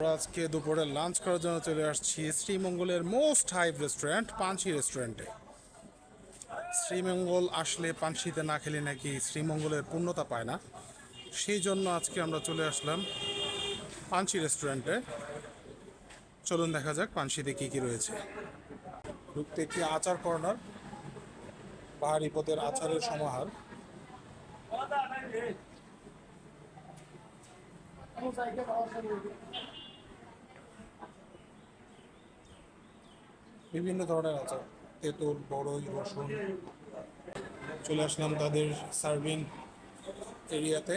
আমরা আজকে দুপুরে লাঞ্চ করার জন্য চলে আসছি শ্রীমঙ্গলের মোস্ট হাইপ রেস্টুরেন্ট পানশি রেস্টুরেন্টে। শ্রীমঙ্গল আসলে পানশিতে না খেলে নাকি শ্রীমঙ্গলের পূর্ণতা পায় না, সেই জন্য আজকে আমরা চলে আসলাম পানশি রেস্টুরেন্টে। চলুন দেখা যাক পানশিতে কী কী রয়েছে। ঢুকতে একটি আচার কর্নার, বাহারি পদের আচারের সমাহার। বিভিন্ন ধরনের আচার, তেঁতুল, বড়ই, রসুন। চলে আসলাম তাদের সার্ভিং এরিয়াতে।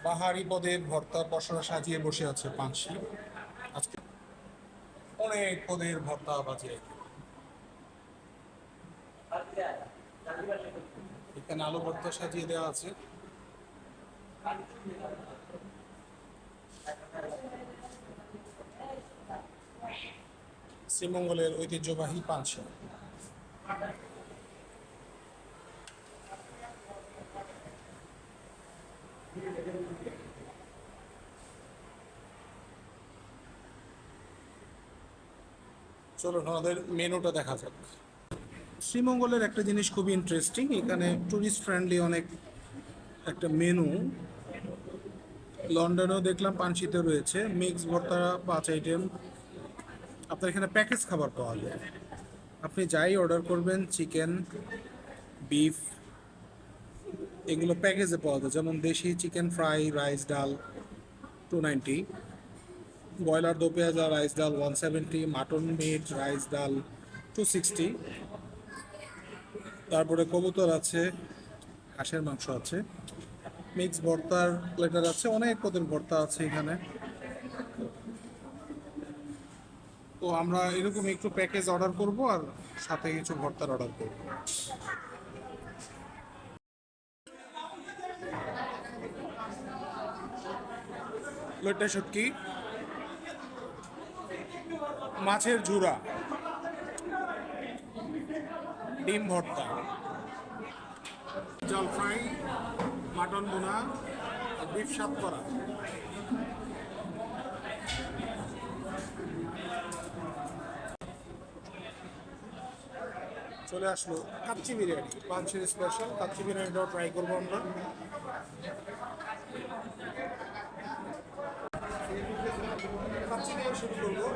বাহারি পদের ভর্তা পসরা সাজিয়ে বসে আছে পানশি। আজকে অনেক পদের ভর্তা বাজিয়ে, এখানে আলু ভর্তা সাজিয়ে দেওয়া আছে। শ্রীমঙ্গলের ঐতিহ্যবাহী পানশি। চলুন আমাদের মেনুটা দেখা যাক। শ্রীমঙ্গলের একটা জিনিস খুবই ইন্টারেস্টিং, এখানে টুরিস্ট ফ্রেন্ডলি অনেক একটা মেনু। লন্ডনেও দেখলাম পানশিতে রয়েছে মিক্স ভর্তা 5 আইটেম। আপনার এখানে প্যাকেজ খাবার পাওয়া যায়, আপনি যাই অর্ডার করবেন, চিকেন, বিফ, এগুলো প্যাকেজে পাওয়া যায়। যেমন দেশি চিকেন ফ্রাই, রাইস ডাল 290, ব্রয়লার দো পেঁয়াজা রাইস ডাল 170, মাটন মিট রাইস ডাল 260, তারপরে কবুতর আছে, হাঁসের মাংস আছে, মিক্স ভর্তার প্লেটার আছে, অনেক পদের ভর্তা আছে এখানে। তো আমরা এরকম একটু প্যাকেজ অর্ডার করব আর সাথে কিছু ভর্তার অর্ডার করব। লইট্টা শুটকি, মাছের ঝুরা, ডিম ভর্তা, জল ফ্রাই, মাটন বোনা, বিফ সাতকরা। চলে আসলো কাচ্চি বিরিয়ানি, পানশির স্পেশাল কাচ্চি বিরিয়ানিটাও ট্রাই করবো আমরা। কাচ্চি দিয়ে শুরু করবো।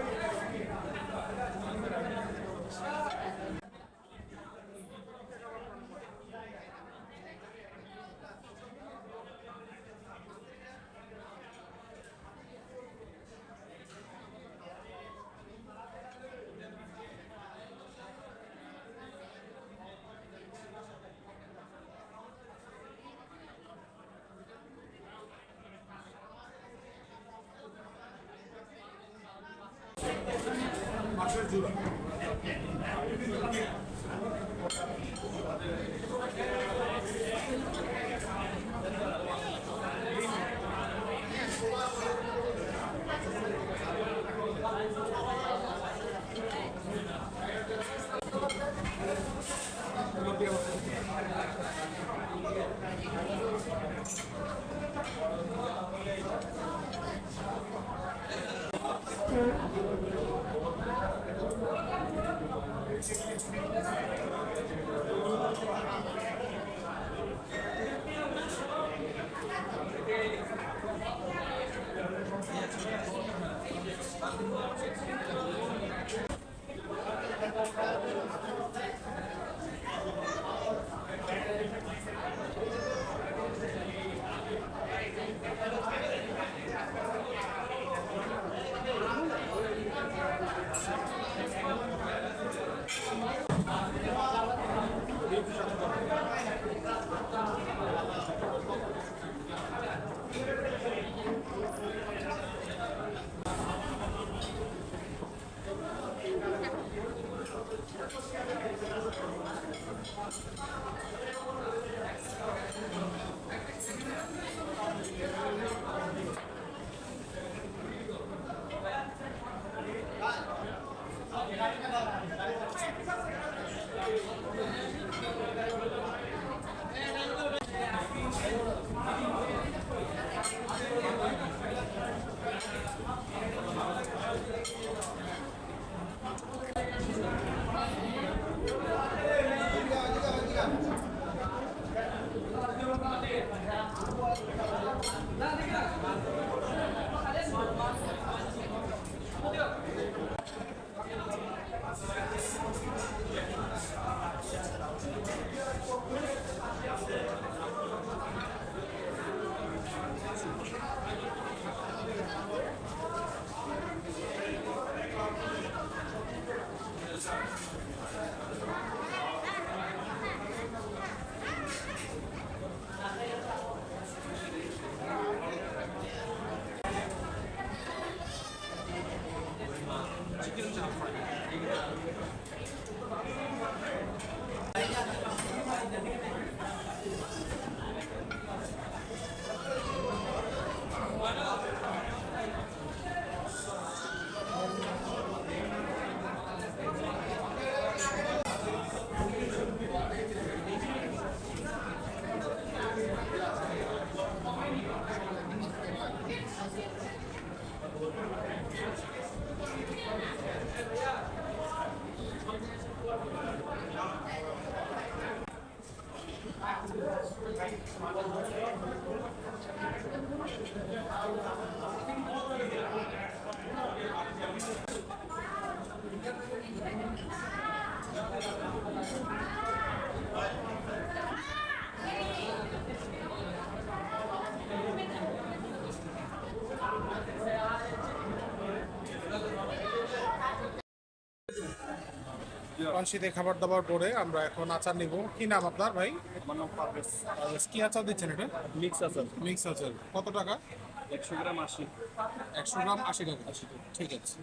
মাছের ঝুরা, পানশিতে খাবার দাবার পরে আমরা এখন আচার নিব। কি নাম আপনার ভাই? আমার নাম পারভেজ। কি আচার দিচ্ছেন এটা? মিক্স আচার মিক্স আচার কত টাকা? 100 গ্রাম 80। 100 গ্রাম 80 টাকা। ঠিক আছে।